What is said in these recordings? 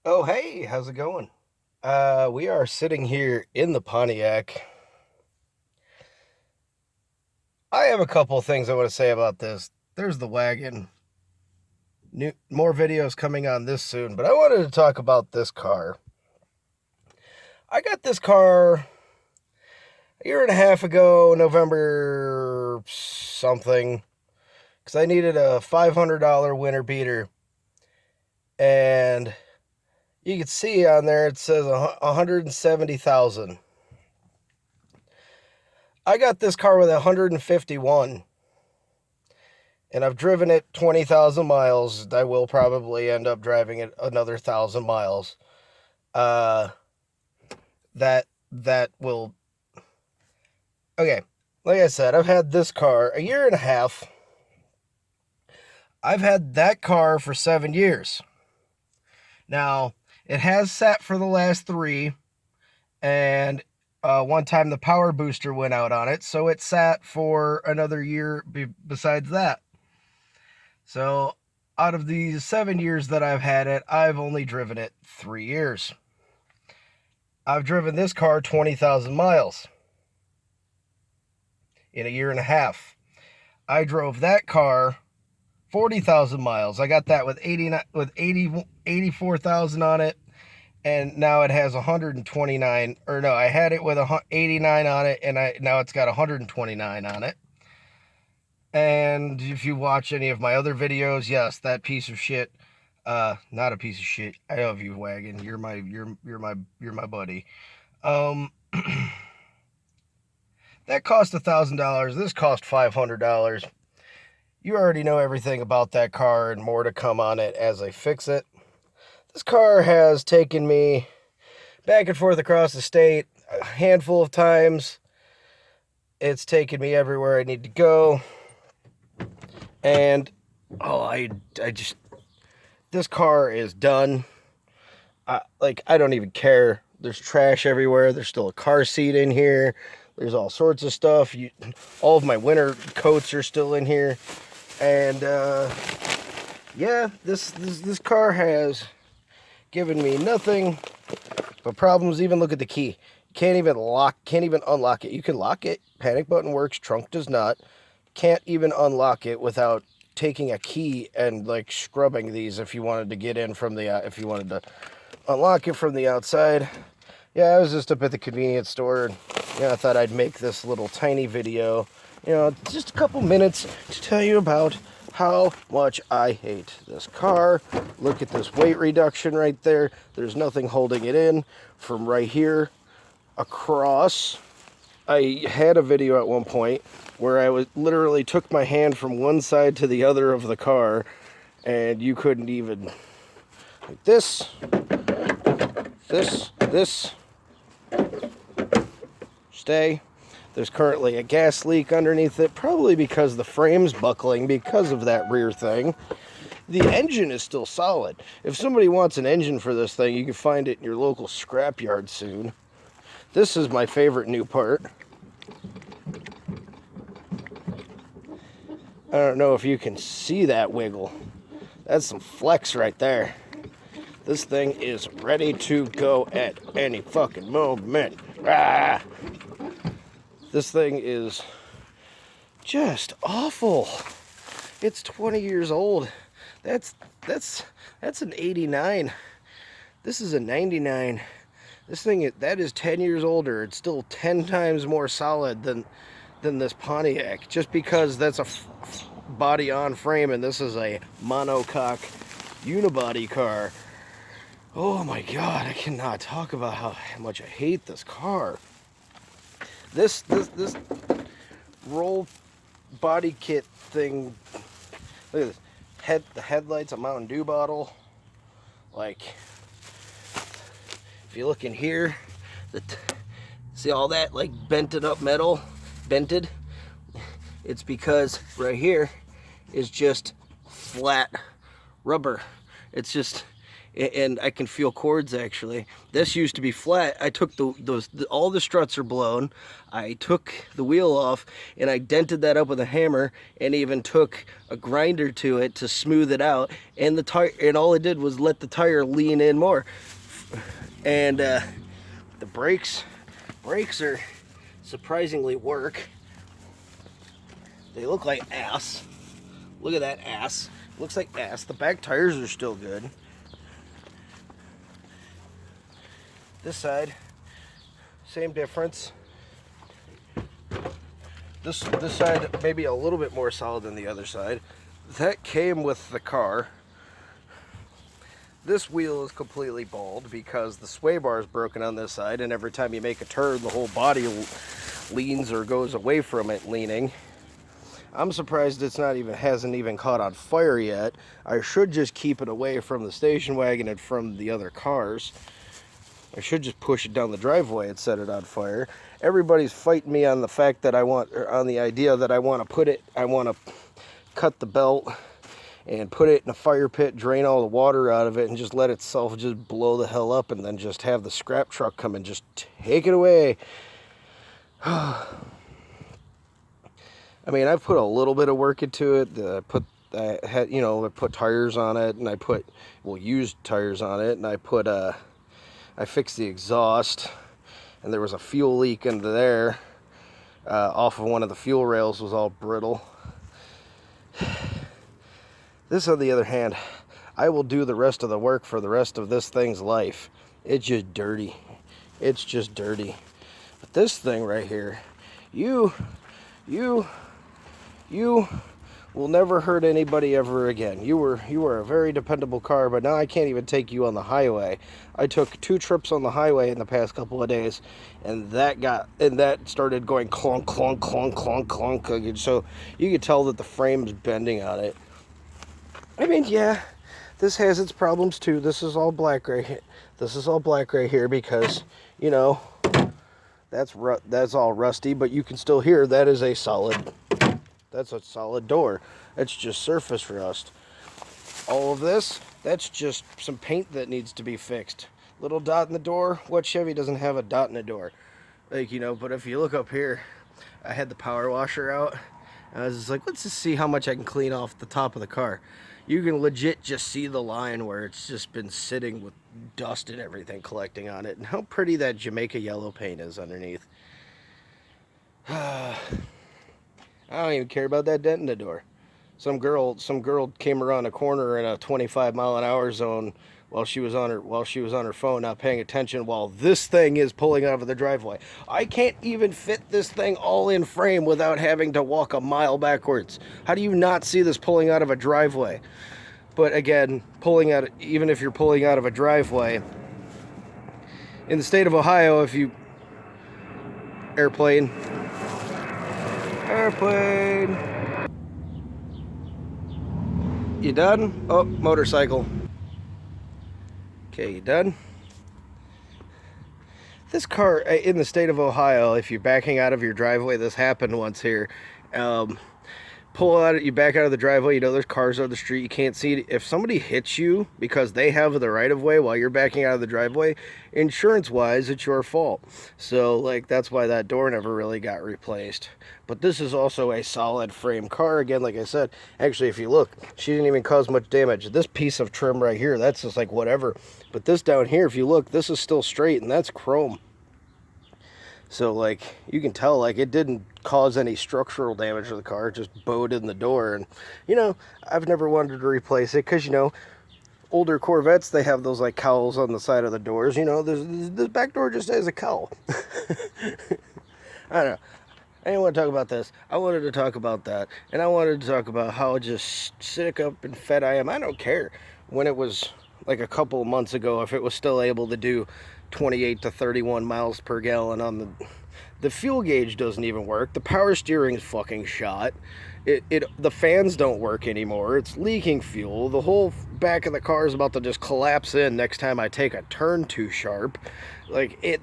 Oh, hey, how's it going? We are sitting here in the Pontiac. I have a couple of things I want to say about this. There's the wagon. More videos coming on this soon, but I wanted to talk about this car. I got this car a year and a half ago, November something, because I needed a $500 winter beater. And you can see on there it says 170,000. I got this car with 151. And I've driven it 20,000 miles. I will probably end up driving it another 1,000 miles. Uh, that will. Okay, like I said, I've had this car a year and a half. I've had that car for 7 years. Now, it has sat for the last three, and one time the power booster went out on it, so it sat for another year besides that. So out of these 7 years that I've had it, I've only driven it 3 years. I've driven this car 20,000 miles in a year and a half. I drove that car 40,000 miles. I got that with 84,000 on it, and now it has 129. Or no, I had it with 89 on it, and now it's got 129 on it. And if you watch any of my other videos, yes, that piece of shit, not a piece of shit. I love you, wagon. You're my buddy. Um, that cost $1,000. This cost $500. You already know everything about that car and more to come on it as I fix it. This car has taken me back and forth across the state a handful of times. It's taken me everywhere I need to go. And I just, this car is done. I don't even care. There's trash everywhere. There's still a car seat in here. There's all sorts of stuff. All of my winter coats are still in here. And yeah, this car has given me nothing but problems. Even look at the key. Can't even unlock it. You can lock it. Panic button works. Trunk does not. Can't even unlock it without taking a key and like scrubbing these if you wanted to get in from the if you wanted to unlock it from the outside. Yeah, I was just up at the convenience store, and I thought I'd make this little tiny video, just a couple minutes to tell you about how much I hate this car. Look at this weight reduction right there. There's nothing holding it in from right here across. I had a video at one point where I literally took my hand from one side to the other of the car, and you couldn't even, like this, stay. There's currently a gas leak underneath it, probably because the frame's buckling because of that rear thing. The engine is still solid. If somebody wants an engine for this thing, you can find it in your local scrapyard soon. This is my favorite new part. I don't know if you can see that wiggle. That's some flex right there. This thing is ready to go at any fucking moment. Ah! This thing is just awful. It's 20 years old. That's an 89. This is a 99. That is 10 years older. It's still 10 times more solid than this Pontiac, just because that's a body on frame and this is a monocoque unibody car. Oh my god, I cannot talk about how much I hate this car. This roll body kit thing. Look at this. The headlights, a Mountain Dew bottle. Like, if you look in here, see all that like bented up metal, bented? It's because right here is just flat rubber. It's and I can feel cords actually. This used to be flat. I took all the struts are blown. I took the wheel off and I dented that up with a hammer, and even took a grinder to it to smooth it out. And the tire, and all it did was let the tire lean in more. And the brakes are surprisingly work. They look like ass. Look at that ass. Looks like ass. The back tires are still good. This side, same difference. This side maybe a little bit more solid than the other side. That came with the car. This wheel is completely bald because the sway bar is broken on this side, and every time you make a turn, the whole body leans or goes away from it leaning. I'm surprised it's hasn't even caught on fire yet. I should just keep it away from the station wagon and from the other cars. I should just push it down the driveway and set it on fire. Everybody's fighting me on the fact that on the idea that I want to cut the belt and put it in a fire pit, drain all the water out of it, and just let itself just blow the hell up, and then just have the scrap truck come and just take it away. I mean, I've put a little bit of work into it. I put tires on it, and used tires on it, and I fixed the exhaust, and there was a fuel leak into there. Off of one of the fuel rails was all brittle. This, on the other hand, I will do the rest of the work for the rest of this thing's life. It's just dirty. It's just dirty. But this thing right here, you will never hurt anybody ever again. You were a very dependable car, but now I can't even take you on the highway. I took 2 trips on the highway in the past couple of days, and that started going clonk, clonk, clonk, clonk, clonk. So you could tell that the frame's bending on it. I mean, yeah, this has its problems too. This is all black right here. This is all black right here because, that's all rusty, but you can still hear that is a solid. That's a solid door. It's just surface rust. All of this, that's just some paint that needs to be fixed. Little dot in the door. What Chevy doesn't have a dot in the door? But if you look up here, I had the power washer out. I was just like, let's just see how much I can clean off the top of the car. You can legit just see the line where it's just been sitting with dust and everything collecting on it. And how pretty that Jamaica yellow paint is underneath. I don't even care about that dent in the door. Some girl came around a corner in a 25-mile-an-hour zone while she was on her phone, not paying attention, while this thing is pulling out of the driveway. I can't even fit this thing all in frame without having to walk a mile backwards. How do you not see this pulling out of a driveway? But again, even if you're pulling out of a driveway, in the state of Ohio, if you airplane. You done? Oh, motorcycle. Okay, you done? This car, in the state of Ohio, if you're backing out of your driveway, this happened once here. You back out of the driveway, there's cars on the street, you can't see it. If somebody hits you because they have the right of way while you're backing out of the driveway, insurance-wise, it's your fault. So, that's why that door never really got replaced. But this is also a solid frame car. Again, like I said, actually, if you look, she didn't even cause much damage. This piece of trim right here, that's just whatever. But this down here, if you look, this is still straight, and that's chrome. So, you can tell, it didn't cause any structural damage to the car. It just bowed in the door. And, I've never wanted to replace it because, older Corvettes, they have those, cowls on the side of the doors. This back door just has a cowl. I don't know. I didn't want to talk about this. I wanted to talk about that. And I wanted to talk about how just sick up and fed I am. I don't care when it was, a couple of months ago, if it was still able to do 28 to 31 miles per gallon on the fuel gauge doesn't even work. The power steering is fucking shot. The fans don't work anymore. It's leaking fuel. The whole back of the car is about to just collapse in next time I take a turn too sharp.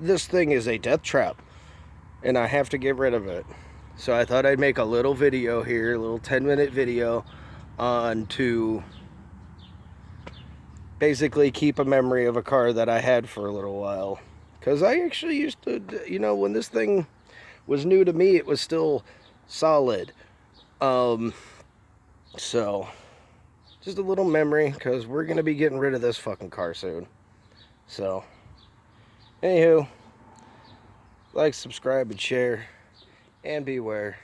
This thing is a death trap, and I have to get rid of it. So I thought I'd make a little video here, a little 10-minute video on to basically keep a memory of a car that I had for a little while. Because I actually used to, you know, when this thing was new to me, it was still solid. So, just a little memory, because we're going to be getting rid of this fucking car soon. So, anywho, like, subscribe, and share, and beware.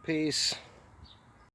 Peace.